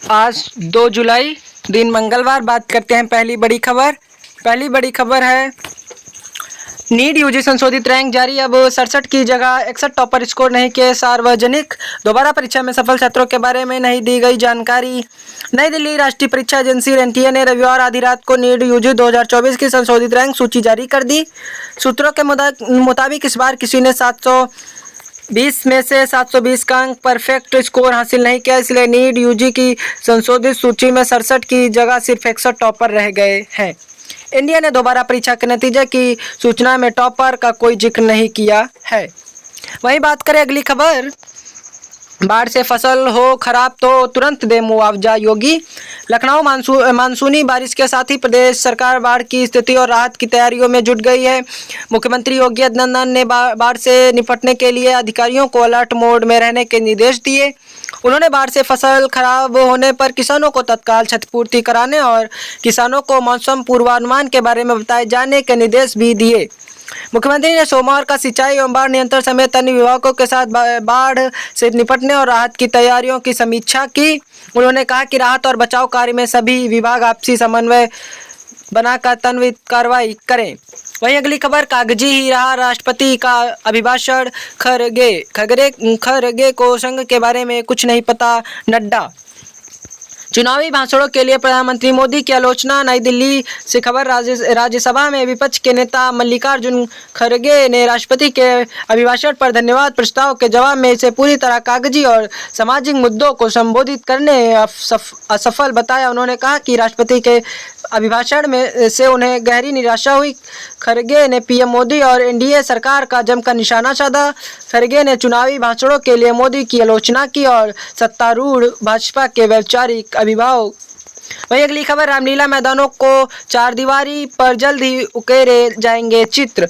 आज 2 जुलाई दिन मंगलवार। बात करते हैं पहली बड़ी खबर है नीट यूजी संशोधित रैंक जारी। अब 67 की जगह 61 टॉपर स्कोर नहीं किए सार्वजनिक। दोबारा परीक्षा में सफल छात्रों के बारे में नहीं दी गई जानकारी। नई दिल्ली राष्ट्रीय परीक्षा एजेंसी एनटीए ने रविवार आधी रात को नीट यूजी 2024 की संशोधित रैंक सूची जारी कर दी। सूत्रों के मुताबिक इस बार किसी ने 720 में से 720 का अंक परफेक्ट स्कोर हासिल नहीं किया, इसलिए नीट यूजी की संशोधित सूची में 67 की जगह सिर्फ 61 टॉपर रह गए हैं। इंडिया ने दोबारा परीक्षा के नतीजे की सूचना में टॉपर का कोई जिक्र नहीं किया है। वहीं बात करें अगली खबर, बाढ़ से फसल हो खराब तो तुरंत दे मुआवजा। योगी लखनऊ मानसूनी बारिश के साथ ही प्रदेश सरकार बाढ़ की स्थिति और राहत की तैयारियों में जुट गई है। मुख्यमंत्री योगी आदित्यनाथ ने बाढ़ से निपटने के लिए अधिकारियों को अलर्ट मोड में रहने के निर्देश दिए। उन्होंने बाढ़ से फसल खराब होने पर किसानों को तत्काल क्षतिपूर्ति कराने और किसानों को मौसम पूर्वानुमान के बारे में बताए जाने के निर्देश भी दिए। मुख्यमंत्री ने सोमवार का सिंचाई एवं बाढ़ नियंत्रण समेत अन्य विभागों के साथ बाढ़ से निपटने और राहत की तैयारियों की समीक्षा की। उन्होंने कहा कि राहत और बचाव कार्य में सभी विभाग आपसी समन्वय बनाकर त्वरित कार्रवाई करें। वहीं अगली खबर, कागजी ही रहा राष्ट्रपति का अभिभाषण। खरगे को संघ के बारे में कुछ नहीं पता, नड्डा। चुनावी भाषणों के लिए प्रधानमंत्री मोदी की आलोचना। नई दिल्ली से खबर, राज्यसभा में विपक्ष के नेता मल्लिकार्जुन खरगे ने राष्ट्रपति के अभिभाषण पर धन्यवाद प्रस्ताव के जवाब में इसे पूरी तरह कागजी और सामाजिक मुद्दों को संबोधित करने असफल बताया। उन्होंने कहा कि राष्ट्रपति के अभिभाषण में से उन्हें गहरी निराशा हुई। खरगे ने पीएम मोदी और एनडीए सरकार का जमकर निशाना साधा। खरगे ने चुनावी भाषणों के लिए मोदी की आलोचना की और सत्तारूढ़ भाजपा के वैचारिक अभिभावक। वहीं अगली खबर, रामलीला मैदानों को चारदीवारी पर जल्द ही उकेरे जाएंगे चित्र।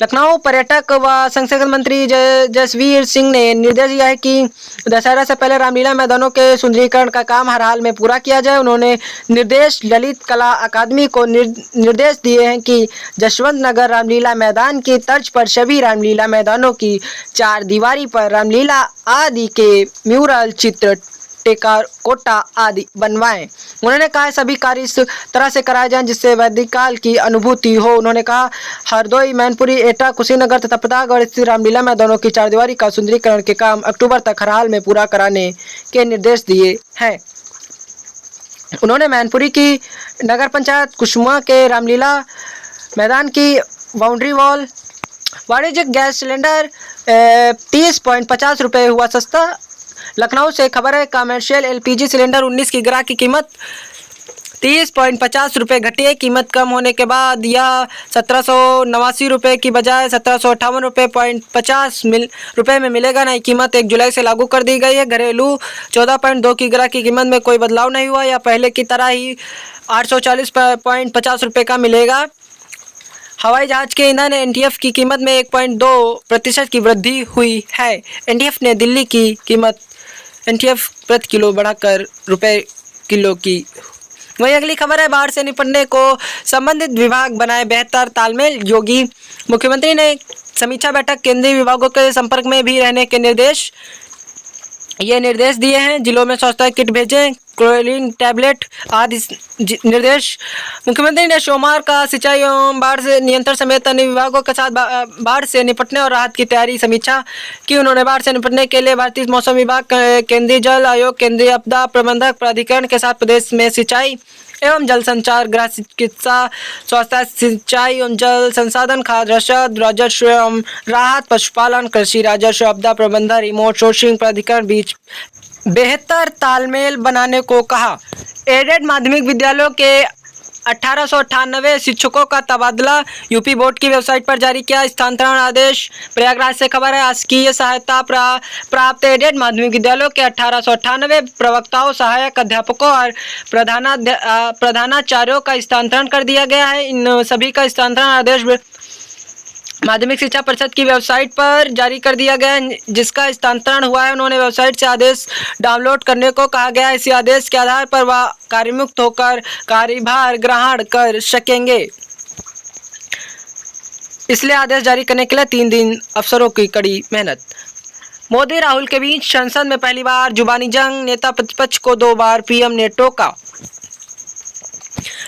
लखनऊ पर्यटक व संसदीय मंत्री जसवीर सिंह ने निर्देश दिया है कि दशहरा से पहले रामलीला मैदानों के सुंदरीकरण का काम हर हाल में पूरा किया जाए। उन्होंने निर्देश ललित कला अकादमी को निर्देश दिए हैं कि जसवंत नगर रामलीला मैदान की तर्ज पर सभी रामलीला मैदानों की चारदीवारी पर रामलीला आदि के म्यूरल, चित्र, टेराकोटा आदि बनवाएं। उन्होंने कहा सभी कार्य इस तरह से कराए जाएं जिससे वैदिक काल की अनुभूति हो। उन्होंने कहा हरदोई, मैनपुरी, एटा, कुशीनगर तथा प्रतापगढ़ स्थित रामलीला मैदानों की चारदीवारी का सुंदरीकरण के काम अक्टूबर तक हर हाल में पूरा कराने के निर्देश दिए हैं। उन्होंने मैनपुरी की नगर पंचायत कुसुमा के रामलीला मैदान की बाउंड्री वॉल, वाणिज्यिक गैस सिलेंडर 30.50 रुपये हुआ सस्ता। लखनऊ से खबर है, कमर्शियल एलपीजी सिलेंडर 19 की ग्राहक की कीमत 30.50 रुपये घटी है। कीमत कम होने के बाद यह 1789 रुपये की बजाय 1758 रुपये 50 रुपये में मिलेगा। नई कीमत 1 जुलाई से लागू कर दी गई है। घरेलू 14.2 की ग्राहक की कीमत में कोई बदलाव नहीं हुआ, या पहले की तरह ही 840.50 रुपये का मिलेगा। हवाई जहाज के ईंधन एनटीएफ की कीमत में 1.2% की वृद्धि हुई है। एनटीएफ ने दिल्ली की कीमत एनटीएफ प्रति किलो बढ़ाकर रुपये किलो की। वहीं अगली खबर है, बाढ़ से निपटने को संबंधित विभाग बनाए बेहतर तालमेल। योगी मुख्यमंत्री ने समीक्षा बैठक केंद्रीय विभागों के संपर्क में भी रहने के निर्देश दिए हैं। जिलों में स्वच्छता किट भेजें, क्लोरीन टैबलेट आदि निर्देश। मुख्यमंत्री ने सोमवार का सिंचाई एवं बाढ़ से नियंत्रण समेत अन्य विभागों के साथ बाढ़ से निपटने और राहत की तैयारी समीक्षा की। उन्होंने बाढ़ से निपटने के लिए भारतीय मौसम विभाग, केंद्रीय जल आयोग, केंद्रीय आपदा प्रबंधक प्राधिकरण के साथ प्रदेश में सिंचाई एवं जल संचार, गृह चिकित्सा, स्वास्थ्य, सिंचाई एवं जल संसाधन, खाद्य रसद, राजस्व एवं राहत, पशुपालन, कृषि राजस्व, आपदा प्रबंधन, रिमोट सोर्सिंग प्राधिकरण बीच बेहतर तालमेल बनाने को कहा। एडेड माध्यमिक विद्यालयों के 1898 शिक्षकों का तबादला यूपी बोर्ड की वेबसाइट पर जारी किया स्थानांतरण आदेश। प्रयागराज से खबर है, शासकीय सहायता प्राप्त एडेड माध्यमिक विद्यालयों के 1898 प्रवक्ताओं, सहायक अध्यापकों और प्रधानाचार्यों का स्थानांतरण कर दिया गया है। इन सभी का स्थानांतरण आदेश माध्यमिक शिक्षा परिषद की वेबसाइट पर जारी कर दिया गया है। जिसका स्थानांतरण हुआ है उन्होंने वेबसाइट से आदेश डाउनलोड करने को कहा गया है। इसी आदेश के आधार पर वह कार्यमुक्त होकर कार्यभार ग्रहण कर सकेंगे। इसलिए आदेश जारी करने के लिए 3 दिन अफसरों की कड़ी मेहनत। मोदी राहुल के बीच संसद में पहली बार जुबानी जंग, नेता प्रतिपक्ष को 2 बार पीएम ने टोका।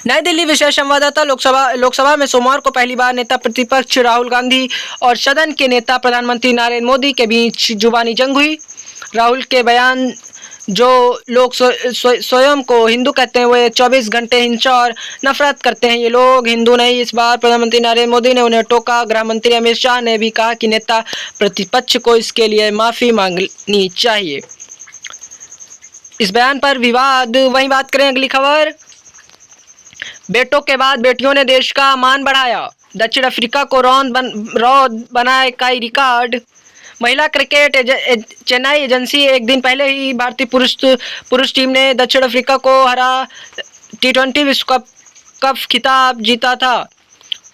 नई दिल्ली विशेष संवाददाता लोकसभा में सोमवार को पहली बार नेता प्रतिपक्ष राहुल गांधी और सदन के नेता प्रधानमंत्री नरेंद्र मोदी के बीच जुबानी जंग हुई। राहुल के बयान, जो लोग स्वयं को हिंदू कहते हैं, वे 24 घंटे हिंसा और नफरत करते हैं। ये लोग हिंदू नहीं। इस बार प्रधानमंत्री नरेंद्र मोदी ने उन्हें टोका। गृह मंत्री अमित शाह ने भी कहा कि नेता प्रतिपक्ष को इसके लिए माफ़ी मांगनी चाहिए। इस बयान पर विवाद। वहीं बात करें अगली खबर, बेटों के बाद बेटियों ने देश का मान बढ़ाया, दक्षिण अफ्रीका को रौंद बनाए कई रिकॉर्ड। महिला क्रिकेट चेन्नई एजेंसी एक दिन पहले ही भारतीय पुरुष टीम ने दक्षिण अफ्रीका को हरा T20 विश्व कप खिताब जीता था।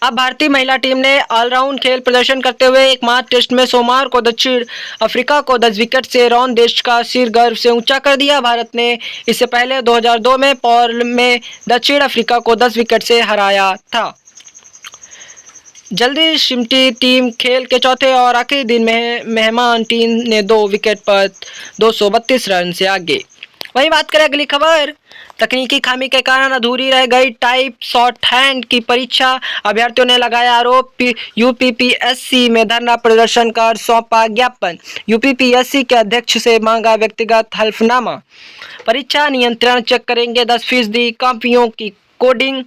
अब भारतीय महिला टीम ने ऑलराउंड खेल प्रदर्शन करते हुए एकमात्र टेस्ट में सोमवार को दक्षिण अफ्रीका को 10 विकेट से रौंद देश का सिर गर्व से ऊंचा कर दिया। भारत ने इससे पहले 2002 में पर्ल में दक्षिण अफ्रीका को 10 विकेट से हराया था। जल्दी सिमटी टीम खेल के चौथे और आखिरी दिन में मेहमान टीम ने 2 विकेट पर 232 रन से आगे। वहीं बात करें अगली खबर, तकनीकी खामी के कारण अधूरी रह गई टाइप शॉर्ट हैंड की परीक्षा, अभ्यर्थियों ने लगाया आरोप। यूपीपीएससी में धरना प्रदर्शन कर सौंपा ज्ञापन, यूपीपीएससी के अध्यक्ष से मांगा व्यक्तिगत हल्फनामा। परीक्षा नियंत्रण चेक करेंगे 10% कॉपियों की कोडिंग,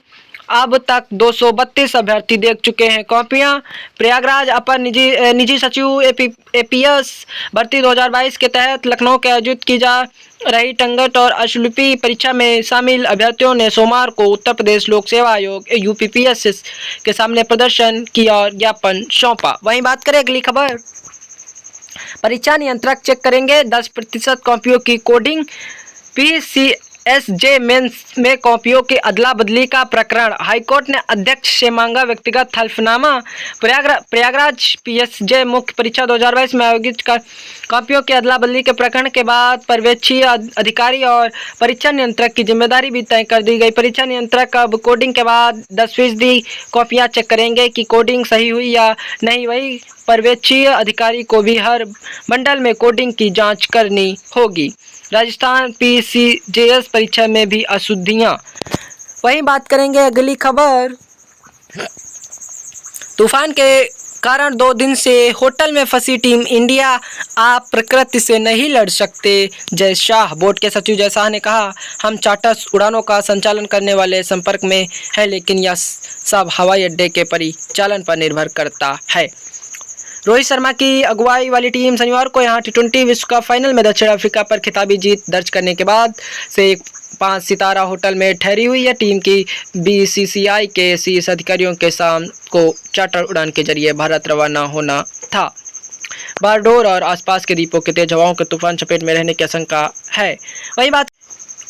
अब तक 232 अभ्यर्थी देख चुके हैं कॉपियां। प्रयागराज अपर निजी सचिव एपीएस भर्ती 2022 के तहत लखनऊ के आयोजित की जा रही टंगट और अशुलिपि परीक्षा में शामिल अभ्यर्थियों ने सोमवार को उत्तर प्रदेश लोक सेवा आयोग यूपीपीएससी के सामने प्रदर्शन किया और ज्ञापन सौंपा। वहीं बात करें अगली खबर, परीक्षा नियंत्रक चेक करेंगे 10% कॉपियों की कोडिंग। पीसीएसजे मेंस में कॉपियों की अदला बदली का प्रकरण, हाईकोर्ट ने अध्यक्ष से मांगा व्यक्तिगत हल्फनामा। प्रयागराज पीएसजे मुख्य परीक्षा 2022 में आयोजित कॉपियों की अदला बदली के प्रकरण के बाद पर्यवेक्षी अधिकारी और परीक्षा नियंत्रक की जिम्मेदारी भी तय कर दी गई। परीक्षा नियंत्रक अब कोडिंग के बाद 10% कॉपियां चेक करेंगे कि कोडिंग सही हुई या नहीं। वही पर्यवेक्षी अधिकारी को भी हर बंडल में कोडिंग की जांच करनी होगी। राजस्थान पीसीजेएस परीक्षा में भी अशुद्धियां। वहीं बात करेंगे अगली खबर, तूफान के कारण 2 दिन से होटल में फंसी टीम इंडिया, आप प्रकृति से नहीं लड़ सकते, जय शाह। बोर्ड के सचिव जय शाह ने कहा, हम चार्टर उड़ानों का संचालन करने वाले संपर्क में है, लेकिन यह सब हवाई अड्डे के परिचालन पर निर्भर करता है। रोहित शर्मा की अगुवाई वाली टीम शनिवार को यहां T20 विश्व कप फाइनल में दक्षिण अफ्रीका पर खिताबी जीत दर्ज करने के बाद से एक 5 सितारा होटल में ठहरी हुई है। टीम की बीसीसीआई के शीर्ष अधिकारियों के शाम को चार्टर उड़ान के जरिए भारत रवाना होना था। बारडोर और आसपास के द्वीपों के तेज हवाओं के तूफान चपेट में रहने की आशंका है। वही बात,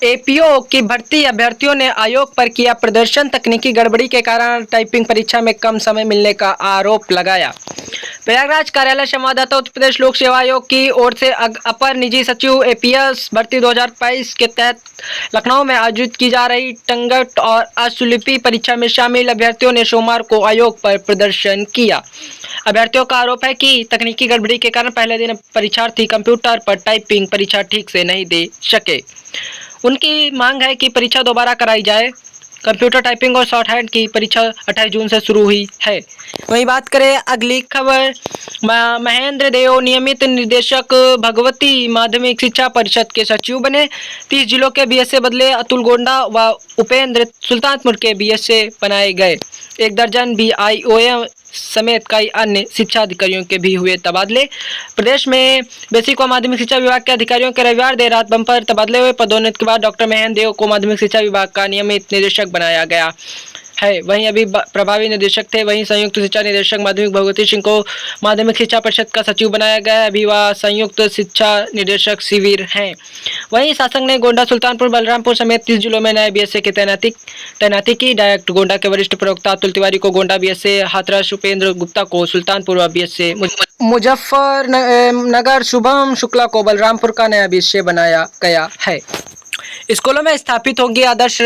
एपीओ की भर्ती अभ्यर्थियों ने आयोग पर किया प्रदर्शन, तकनीकी गड़बड़ी के कारण टाइपिंग परीक्षा में कम समय मिलने का आरोप लगाया। प्रयागराज कार्यालय संवाददाता उत्तर प्रदेश लोक सेवा आयोग की ओर से अपर निजी सचिव एपीएस भर्ती 2022 के तहत लखनऊ में आयोजित की जा रही टंगट और अशुलिपि परीक्षा में शामिल अभ्यर्थियों ने सोमवार को आयोग पर प्रदर्शन किया। अभ्यर्थियों का आरोप है कि तकनीकी गड़बड़ी के कारण पहले दिन परीक्षार्थी कंप्यूटर पर टाइपिंग परीक्षा ठीक से नहीं दे सके। उनकी मांग है कि परीक्षा दोबारा कराई जाए। कंप्यूटर टाइपिंग और शॉर्ट हैंड की परीक्षा 28 जून से शुरू हुई है। वहीं बात करें अगली खबर, महेंद्र देव नियमित निदेशक भगवती माध्यमिक शिक्षा परिषद के सचिव बने। 30 जिलों के बीएसए बदले अतुल गोंडा व उपेंद्र सुल्तानपुर के बीएसए बनाए गए। 1 दर्जन बीआईओएम समेत कई अन्य शिक्षा अधिकारियों के भी हुए तबादले। प्रदेश में बेसिक व माध्यमिक शिक्षा विभाग के अधिकारियों के रविवार देर रात बम्पर तबादले हुए। पदोन्नति के बाद डॉक्टर महेंद्र देव को माध्यमिक शिक्षा विभाग का नियमित निदेशक बनाया गया है। वहीं अभी प्रभावी निदेशक थे। वहीं संयुक्त शिक्षा निदेशक माध्यमिक भगवती सिंह को माध्यमिक शिक्षा परिषद का सचिव बनाया गया है। अभी वह संयुक्त शिक्षा निदेशक शिविर हैं। वहीं शासन ने गोंडा, सुल्तानपुर, बलरामपुर समेत 30 जिलों में नए बीएसए की तैनाती की। डायरेक्ट गोंडा के वरिष्ठ प्रवक्ता अतुल तिवारी को गोंडा बीएसए, हाथरस उपेंद्र गुप्ता को सुल्तानपुर व बीएसए मुजफ्फरनगर शुभम शुक्ला को बलरामपुर का नया बीएसए बनाया गया है। स्कूलों में स्थापित होंगी आदर्श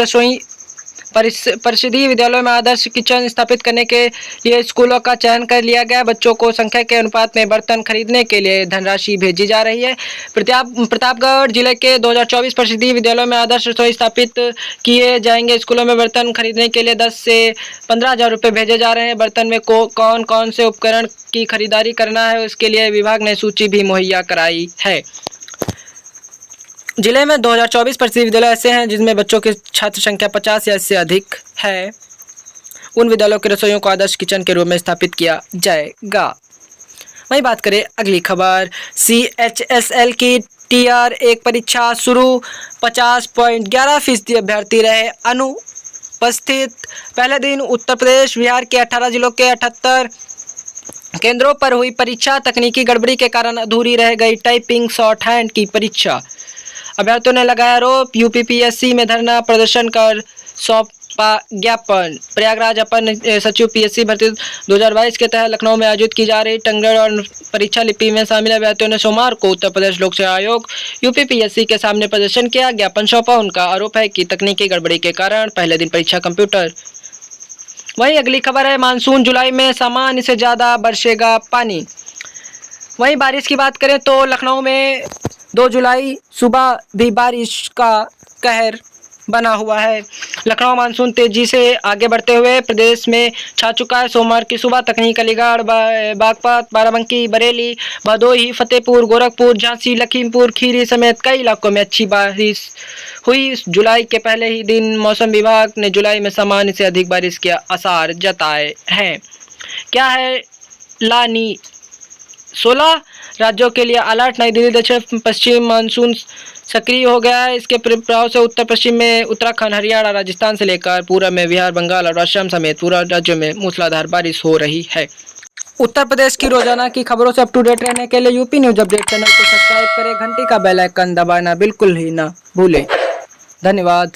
परिषदीय विद्यालयों में आदर्श किचन स्थापित करने के लिए स्कूलों का चयन कर लिया गया। बच्चों को संख्या के अनुपात में बर्तन खरीदने के लिए धनराशि भेजी जा रही है। प्रतापगढ़ जिले के 2024 परिषदीय विद्यालयों में आदर्श रसोई स्थापित किए जाएंगे। स्कूलों में बर्तन खरीदने के लिए 10 से 15 हज़ार रुपये भेजे जा रहे हैं। बर्तन में कौन कौन से उपकरण की खरीदारी करना है, उसके लिए विभाग ने सूची भी मुहैया कराई है। जिले में 2024 परिषदीय विद्यालय ऐसे हैं जिनमें बच्चों की छात्र संख्या 50 या इससे अधिक है। उन विद्यालयों के रसोइयों को आदर्श किचन के रूप में स्थापित किया जाएगा। वहीं बात करें अगली खबर, CHSL की TR1 परीक्षा शुरू, 50.11% अभ्यर्थी रहे अनुपस्थित। पहले दिन उत्तर प्रदेश बिहार के 18 जिलों के 78 केंद्रों पर हुई परीक्षा। तकनीकी गड़बड़ी के कारण अधूरी रह गई टाइपिंग शॉर्ट हैंड की परीक्षा। अभ्यर्थियों ने लगाया आरोप, UPPSC में धरना प्रदर्शन कर सौंपा ज्ञापन। प्रयागराज अपर सचिव PSC भर्ती 2022 के तहत लखनऊ में आयोजित की जा रही टंगड़ और परीक्षा लिपि में शामिल अभ्यर्थियों ने सोमवार को उत्तर प्रदेश लोक सेवा आयोग UPPSC के सामने प्रदर्शन किया, ज्ञापन सौंपा। उनका आरोप है कि तकनीकी गड़बड़ी के कारण पहले दिन परीक्षा कंप्यूटर। वहीं अगली खबर है, मानसून जुलाई में सामान्य से ज़्यादा बरसेगा पानी। वहीं बारिश की बात करें तो लखनऊ में 2 जुलाई सुबह भी बारिश का कहर बना हुआ है। लखनऊ मानसून तेजी से आगे बढ़ते हुए प्रदेश में छा चुका है। सोमवार की सुबह तकनीक, अलीगढ़, बागपत, बाराबंकी, बरेली, भदोही, फतेहपुर, गोरखपुर, झांसी, लखीमपुर खीरी समेत कई इलाकों में अच्छी बारिश हुई। जुलाई के पहले ही दिन मौसम विभाग ने जुलाई में सामान्य से अधिक बारिश के आसार जताए हैं। क्या है लानी? 16 राज्यों के लिए अलर्ट। नई दिल्ली दक्षिण पश्चिम मानसून सक्रिय हो गया है। इसके प्रभाव से उत्तर पश्चिम में उत्तराखंड, हरियाणा, राजस्थान से लेकर पूरब में बिहार, बंगाल और असम समेत पूरा राज्यों में मूसलाधार बारिश हो रही है। उत्तर प्रदेश की रोजाना की खबरों से अप टू डेट रहने के लिए यूपी न्यूज अपडेट चैनल को सब्सक्राइब करें, घंटी का बेल आइकन दबाना बिल्कुल ही ना भूलें। धन्यवाद।